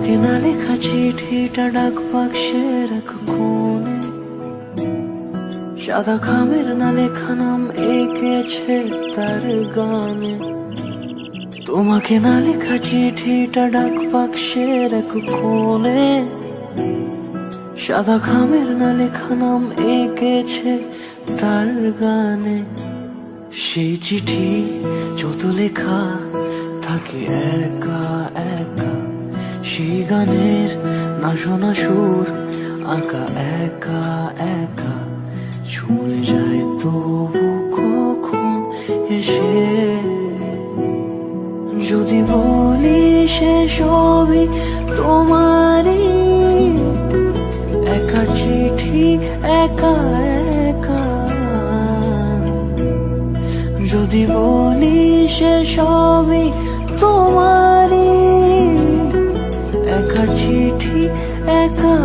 তোমাকে না লেখা চিঠিটা ডাক বাক্সের এক কোণে, সাদা খামের না লেখা নাম এঁকেছে তার গানে। তোমাকে না লেখা চিঠিটা ডাক বাক্সের এক কোণে, সাদা খামের না লেখা নাম এঁকেছে তার গানে। সেই চিঠি যত লেখা থাকে একা একা, সেই গানের না শোনা সুর আঁকা একা একা, ছুঁয়ে যায় তবু কখন এসে। যদি বলি সে সবই তোমারই, একা চিঠি একা একা। যদি বলি সে সবই তোমারই, একা চিঠি একা